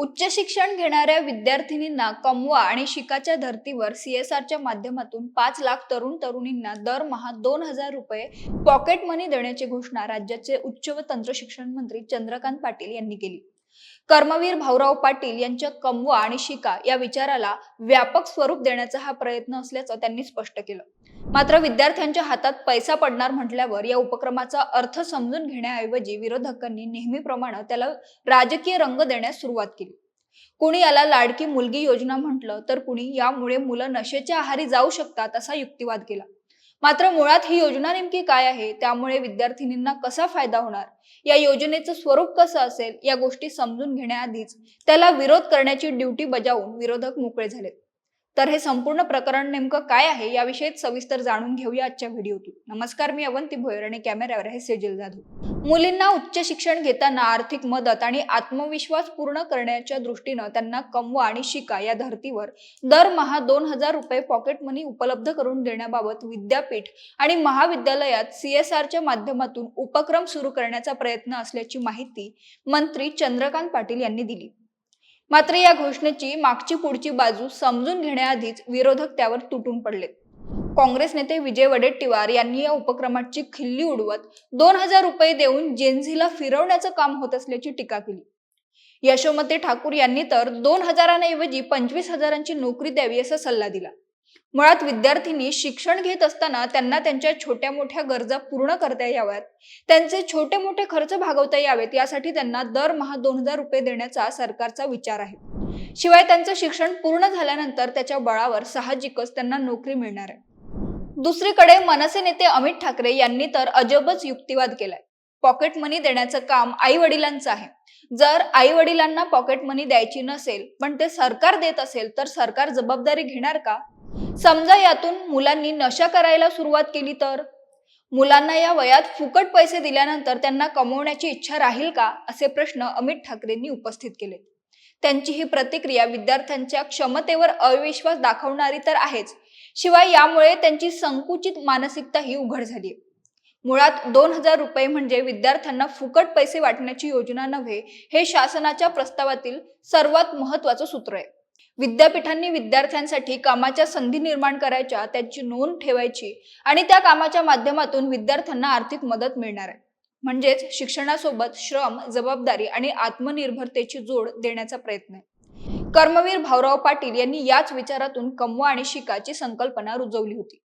उच्च शिक्षण घेणाऱ्या विद्यार्थिनींना कमवा आणि शिकाच्या धर्तीवर सीएसआरच्या माध्यमातून 5 लाख तरुण तरुणींना दरमहा 2,000 रुपये पॉकेट मनी देण्याची घोषणा राज्याचे उच्च व तंत्र शिक्षण मंत्री चंद्रकांत पाटील यांनी केली। कर्मवीर भाऊराव पाटील यांच्या कमवा आणि शिका या विचाराला व्यापक स्वरूप देण्याचा हा प्रयत्न असल्याचं त्यांनी स्पष्ट केलं। मात्र विद्यार्थ्यांच्या हातात पैसा पडणार म्हटल्यावर या उपक्रमाचा अर्थ समजून घेण्याऐवजी विरोधकांनी नेहमीप्रमाणे त्याला राजकीय रंग देण्यास सुरुवात केली। कुणी याला लाडकी मुलगी योजना म्हटलं तर कुणी यामुळे मुलं नशेच्या आहारी जाऊ शकतात असा युक्तिवाद केला। मात्र मुळात ही योजना नेमकी काय आहे, त्यामुळे विद्यार्थिनींना कसा फायदा होणार, या योजनेचं स्वरूप कसं असेल या गोष्टी समजून घेण्याआधीच त्याला विरोध करण्याची ड्युटी बजावून विरोधक मोकळे झालेत। तर हे संपूर्ण प्रकरण नेमकं काय आहे याविषयी सविस्तर जाणून घेऊया आजच्या व्हिडिओतून। नमस्कार, मी अवंती भोयर आणि कॅमेऱ्यावर आहे सेजल जाधव। मुलींना उच्च शिक्षण घेताना आर्थिक मदत आणि आत्मविश्वास पूर्ण करण्याच्या दृष्टीनं त्यांना कमवा आणि शिका या धर्तीवर दरमहा 2,000 रुपये पॉकेट मनी उपलब्ध करून देण्याबाबत विद्यापीठ आणि महाविद्यालयात सीएसआरच्या माध्यमातून उपक्रम सुरू करण्याचा प्रयत्न असल्याची माहिती मंत्री चंद्रकांत पाटील यांनी दिली। मात्र या घोषणेची मागची पुढची बाजू समजून घेण्याआधीच विरोधक त्यावर तुटून पडलेत। काँग्रेस नेते विजय वडेट्टीवार यांनी या उपक्रमाची खिल्ली उडवत 2,000 रुपये देऊन जेनझीला फिरवण्याचं काम होत असल्याची टीका केली। यशोमती ठाकूर यांनी तर 2,000 ऐवजी 25,000ची नोकरी द्यावी असा सल्ला दिला। मुळात विद्यार्थिनी शिक्षण घेत असताना त्यांना त्यांच्या छोट्या मोठ्या गरजा पूर्ण करता याव्यात, त्यांचे छोटे मोठे खर्च भागवता यावेत यासाठी त्यांना दरमहा 2,000 रुपये देण्याचा सरकारचा विचार आहे। शिवाय त्यांचं शिक्षण पूर्ण झाल्यानंतर त्याच्या बळावर साहजिकच त्यांना नोकरी मिळणार आहे। दुसरीकडे मनसे नेते अमित ठाकरे यांनी तर अजबच युक्तिवाद केलाय। पॉकेट मनी देण्याचं काम आई वडिलांचं आहे। जर आई वडिलांना पॉकेट मनी द्यायची नसेल पण ते सरकार देत असेल तर सरकार जबाबदारी घेणार का? समजा यातून मुलांनी नशा करायला सुरुवात केली तर मुलांना या वयात फुकट पैसे दिल्यानंतर त्यांना कमवण्याची इच्छा राहील का, असे प्रश्न अमित ठाकरेंनी उपस्थित केले। त्यांची ही प्रतिक्रिया विद्यार्थ्यांच्या क्षमतेवर अविश्वास दाखवणारी तर आहेच, शिवाय यामुळे त्यांची संकुचित मानसिकता ही उघड झाली। मुळात 2,000 रुपये म्हणजे विद्यार्थ्यांना फुकट पैसे वाटण्याची योजना नव्हे, हे शासनाच्या प्रस्तावातील सर्वात महत्त्वाचं सूत्र आहे। विद्यापीठांनी विद्यार्थ्यांसाठी कामाच्या संधी निर्माण करायच्या, त्याची नोंद ठेवायची आणि त्या कामाच्या माध्यमातून विद्यार्थ्यांना आर्थिक मदत मिळणार आहे। म्हणजेच शिक्षणासोबत श्रम, जबाबदारी आणि आत्मनिर्भरतेची जोड देण्याचा प्रयत्न आहे। कर्मवीर भाऊराव पाटील यांनी याच विचारातून कमवा आणि शिकाची संकल्पना रुजवली होती।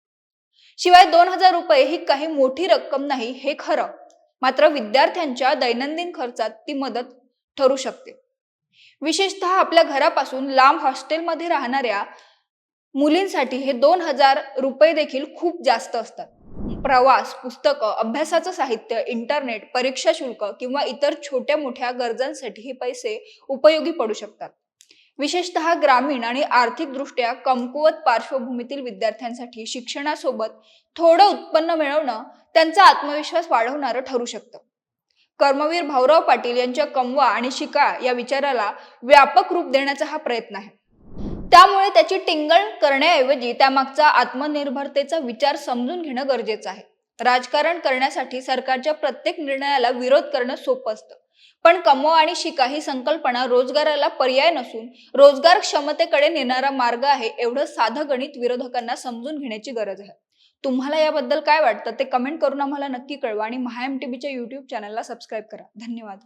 शिवाय 2,000 रुपये ही काही मोठी रक्कम नाही हे खरं, मात्र विद्यार्थ्यांच्या दैनंदिन खर्चात ती मदत ठरू शकते। विशेषतः आपल्या घरापासून लांब हॉस्टेलमध्ये राहणाऱ्या मुलींसाठी हे 2,000 रुपये देखील खूप जास्त असतात। प्रवास, पुस्तकं, अभ्यासाचं साहित्य, इंटरनेट, परीक्षा शुल्क किंवा इतर छोट्या मोठ्या गरजांसाठी हे पैसे उपयोगी पडू शकतात। विशेषतः ग्रामीण आणि आर्थिकदृष्ट्या कमकुवत पार्श्वभूमीतील विद्यार्थ्यांसाठी शिक्षणासोबत थोडं उत्पन्न मिळवणं त्यांचा आत्मविश्वास वाढवणारं ठरू शकतं। कर्मवीर भाऊराव पाटील यांच्या कमवा आणि शिका या विचाराला व्यापक रूप देण्याचा हा प्रयत्न आहे। त्यामुळे त्याची टिंगल करण्याऐवजी त्यामागचा आत्मनिर्भरतेचा विचार समजून घेणं गरजेचं आहे। राजकारण करण्यासाठी सरकारच्या प्रत्येक निर्णयाला विरोध करणं सोपं असतं, पण कमवा आणि शिका ही संकल्पना रोजगाराला पर्याय नसून रोजगार क्षमतेकडे नेणारा मार्ग आहे, एवढं साधं गणित विरोधकांना समजून घेण्याची गरज आहे। तुम्हाला याबद्दल काय वाटतं ते कमेंट करून आम्हाला नक्की कळवा आणि महाएमटीबीच्या YouTube चॅनलला सबस्क्राईब करा। धन्यवाद।